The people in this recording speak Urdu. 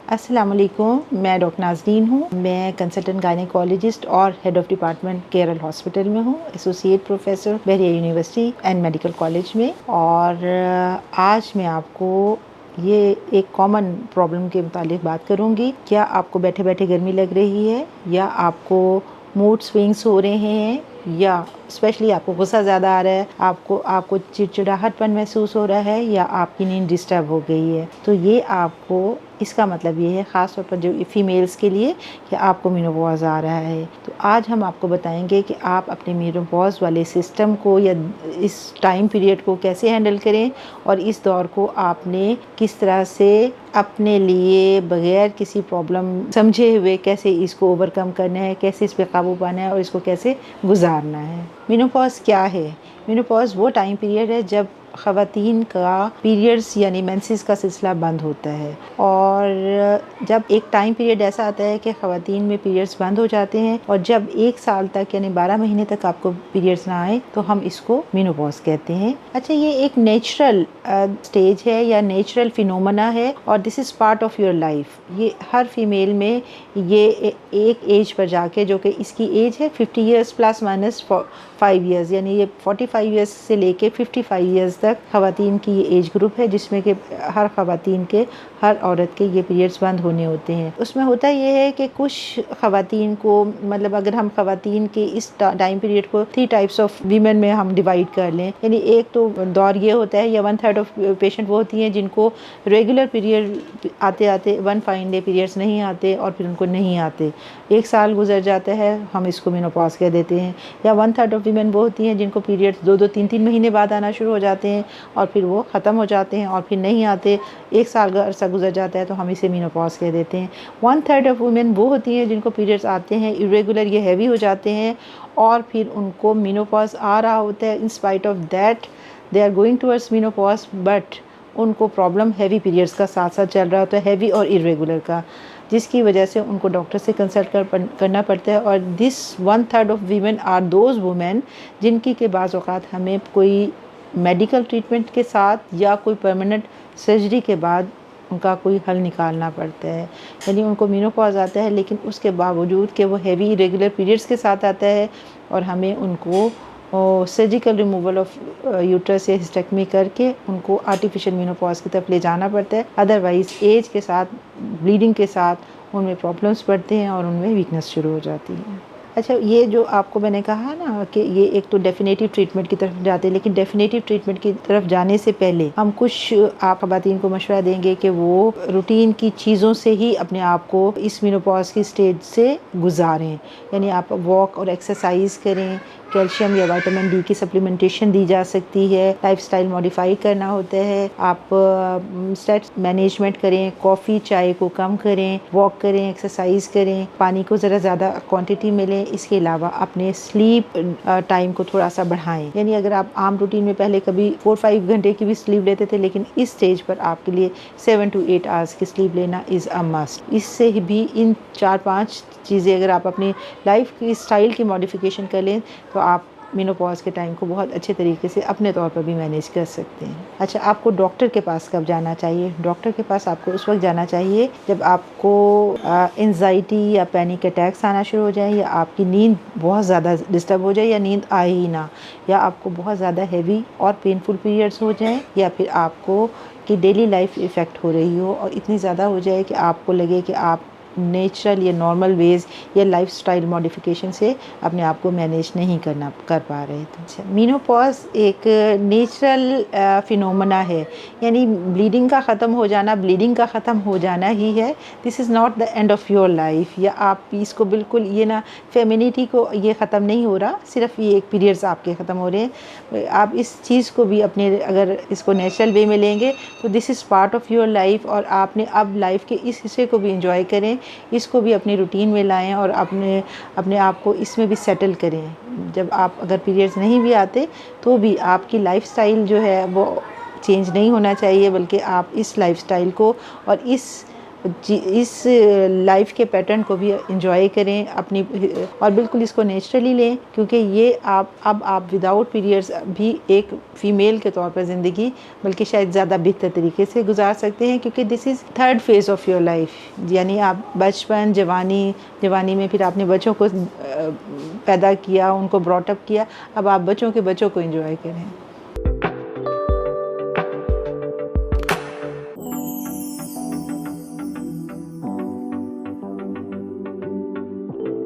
السلام علیکم، میں ڈاکٹر نازنین ہوں۔ میں کنسلٹنٹ گائنیکالوجسٹ اور ہیڈ آف ڈپارٹمنٹ کیرل ہاسپٹل میں ہوں، associate professor Bahria university and medical college میں۔ اور آج میں آپ کو یہ ایک کامن پرابلم کے متعلق بات کروں گی۔ کیا آپ کو بیٹھے بیٹھے گرمی لگ رہی ہے، یا آپ کو موڈ سوئنگس ہو رہے ہیں، یا اسپیشلی آپ کو غصہ زیادہ آ رہا ہے، آپ کو چڑچڑاہٹ پن محسوس ہو رہا ہے، یا آپ کی نیند ڈسٹرب ہو گئی ہے، تو یہ آپ کو اس کا مطلب یہ ہے، خاص طور پر جو فیمیلز کے لیے، کہ آپ کو مینوپاز آ رہا ہے۔ تو آج ہم آپ کو بتائیں گے کہ آپ اپنے مینوپاز والے سسٹم کو یا اس ٹائم پیریڈ کو کیسے ہینڈل کریں، اور اس دور کو آپ نے کس طرح سے اپنے لیے بغیر کسی پرابلم سمجھے ہوئے کیسے اس کو اوور کم کرنا ہے، کیسے اس پہ قابو پانا ہے، اور اس کو کیسے گزارنا ہے۔ مینوپاز کیا ہے؟ مینوپاز وہ ٹائم پیریڈ ہے جب خواتین کا پیریڈز یعنی مینسز کا سلسلہ بند ہوتا ہے، اور جب ایک ٹائم پیریڈ ایسا آتا ہے کہ خواتین میں پیریڈز بند ہو جاتے ہیں، اور جب 1 سال تک یعنی 12 مہینے تک آپ کو پیریڈز نہ آئیں، تو ہم اس کو مینوپاز کہتے ہیں۔ اچھا، یہ ایک نیچرل سٹیج ہے یا نیچرل فینومنا ہے، اور this is part of your life. یہ ہر فیمیل میں یہ ایک ایج پر جا کے، جو کہ اس کی ایج ہے 50 ایئرس پلس مائنس 5 ایئرز، یعنی یہ 45 ایئرس سے لے کے 55 ایئرز تک خواتین کی یہ ایج گروپ ہے، جس میں کہ ہر عورت کے یہ پیریڈز بند ہونے ہوتے ہیں۔ اس میں ہوتا یہ ہے کہ کچھ خواتین کو، مطلب اگر ہم خواتین کے اس ٹائم پیریڈ کو 3 ٹائپس آف ویمن میں ہم ڈیوائڈ کر لیں، یعنی ایک تو دور یہ ہوتا ہے، یا 1/3 آف پیشنٹ وہ ہوتی ہیں جن کو ریگولر پیریڈ آتے 1 فائن ڈے پیریڈز نہیں آتے، اور پھر ان کو نہیں آتے، 1 سال گزر جاتا ہے، ہم اس کو مینوپاز کہہ دیتے ہیں۔ یا 1/3 آف ویمن وہ ہوتی ہیں جن کو پیریڈز 2 3 مہینے بعد آنا شروع ہو جاتے ہیں، اور پھر وہ ختم ہو جاتے ہیں، اور پھر نہیں آتے، 1 سال کا عرصہ گزر جاتا ہے، تو ہم اسے مینوپاز کہہ دیتے ہیں۔ 1/3 آف ویمن وہ ہوتی ہیں جن کو پیریڈز آتے ہیں irregular، یہ ہیوی ہو جاتے ہیں، اور پھر ان کو مینوپاز آ رہا ہوتا ہے، in spite of that they are going towards menopause, but ان کو پرابلم ہیوی پیریڈز کا ساتھ ساتھ چل رہا ہوتا ہے، ہیوی اور irregular کا، جس کی وجہ سے ان کو ڈاکٹر سے کنسلٹ کرنا پڑتا ہے۔ اور this 1/3 of women are those women جن کی کہ بعض اوقات ہمیں کوئی میڈیکل ٹریٹمنٹ کے ساتھ یا کوئی پرماننٹ سرجری کے بعد ان کا کوئی حل نکالنا پڑتا ہے، یعنی ان کو مینوپاز آتا ہے، لیکن اس کے باوجود کہ وہ ہیوی ریگولر پیریڈز کے ساتھ آتا ہے، اور ہمیں ان کو سرجیکل ریموول آف یوٹرس یا ہسٹیکٹمی کر کے ان کو آرٹیفیشل مینوپاز کی طرف لے جانا پڑتا ہے۔ ادروائز ایج کے ساتھ، بلیڈنگ کے ساتھ ان میں پرابلمس بڑھتے ہیں، اور ان میں ویکنس شروع ہو جاتی ہے۔ اچھا، یہ جو آپ کو میں نے کہا نا کہ یہ ایک تو ڈیفینیٹیو ٹریٹمنٹ کی طرف جاتے ہیں، لیکن ڈیفینیٹیو ٹریٹمنٹ کی طرف جانے سے پہلے ہم کچھ آپ خواتین کو مشورہ دیں گے کہ وہ روٹین کی چیزوں سے ہی اپنے آپ کو اس مینوپاز کی سٹیج سے گزاریں، یعنی آپ واک اور ایکسرسائز کریں، کیلشیم یا وائٹامن ڈی کی سپلیمنٹیشن دی جا سکتی ہے، لائف سٹائل ماڈیفائی کرنا ہوتا ہے، آپ اسٹریس مینجمنٹ کریں، کافی چائے کو کم کریں، واک کریں، ایکسرسائز کریں، پانی کو ذرا زیادہ کوانٹٹی میں لیں۔ اس کے علاوہ اپنے سلیپ ٹائم کو تھوڑا سا بڑھائیں، یعنی اگر آپ عام روٹین میں پہلے کبھی 4-5 گھنٹے کی بھی سلیپ لیتے تھے، لیکن اس سٹیج پر آپ کے لیے 7 to 8 hours کی سلیپ لینا از اے مسٹ۔ اس سے بھی ان 4-5 چیزیں اگر آپ اپنی لائف کی اسٹائل کی ماڈیفیکیشن کر لیں، تو آپ مینوپاز کے ٹائم کو بہت اچھے طریقے سے اپنے طور پر بھی مینیج کر سکتے ہیں۔ اچھا، آپ کو ڈاکٹر کے پاس کب جانا چاہیے؟ ڈاکٹر کے پاس آپ کو اس وقت جانا چاہیے جب آپ کو انزائٹی یا پینک اٹیکس آنا شروع ہو جائیں، یا آپ کی نیند بہت زیادہ ڈسٹرب ہو جائے، یا نیند آئے ہی نہ، یا آپ کو بہت زیادہ ہیوی اور پینفل پیریڈز ہو جائیں، یا پھر آپ کو کہ ڈیلی لائف افیکٹ ہو رہی ہو، اور اتنی زیادہ ہو جائے کہ آپ کو لگے کہ آپ نیچرل یا نارمل ویز یا لائف سٹائل ماڈیفیکیشن سے اپنے آپ کو مینیج نہیں کر پا رہے تھے۔ مینوپاز ایک نیچرل فینومنا ہے، یعنی بلیڈنگ کا ختم ہو جانا ہی ہے۔ This is not the end of your life, یا آپ اس کو بالکل یہ نہ، فیمینٹی کو یہ ختم نہیں ہو رہا، صرف یہ ایک پیریڈز آپ کے ختم ہو رہے ہیں۔ آپ اس چیز کو بھی اپنے، اگر اس کو نیچرل وے میں لیں گے تو this is part of your life, اور آپ نے اب لائف کے اس حصے کو بھی انجوائے کریں، اس کو بھی اپنی روٹین میں لائیں، اور اپنے آپ کو اس میں بھی سیٹل کریں۔ جب آپ اگر پیریڈز نہیں بھی آتے تو بھی آپ کی لائف سٹائل جو ہے وہ چینج نہیں ہونا چاہیے، بلکہ آپ اس لائف سٹائل کو اور اس اس لائف کے پیٹرن کو بھی انجوائے کریں اپنی، اور بالکل اس کو نیچرلی لیں، کیونکہ یہ اب آپ وداؤٹ پیریڈس بھی ایک فیمیل کے طور پر زندگی بلکہ شاید زیادہ بہتر طریقے سے گزار سکتے ہیں، کیونکہ this is third phase of your life, یعنی آپ بچپن، جوانی میں پھر آپ نے بچوں کو پیدا کیا، ان کو براٹ اپ کیا، اب آپ بچوں کے بچوں کو انجوائے کریں.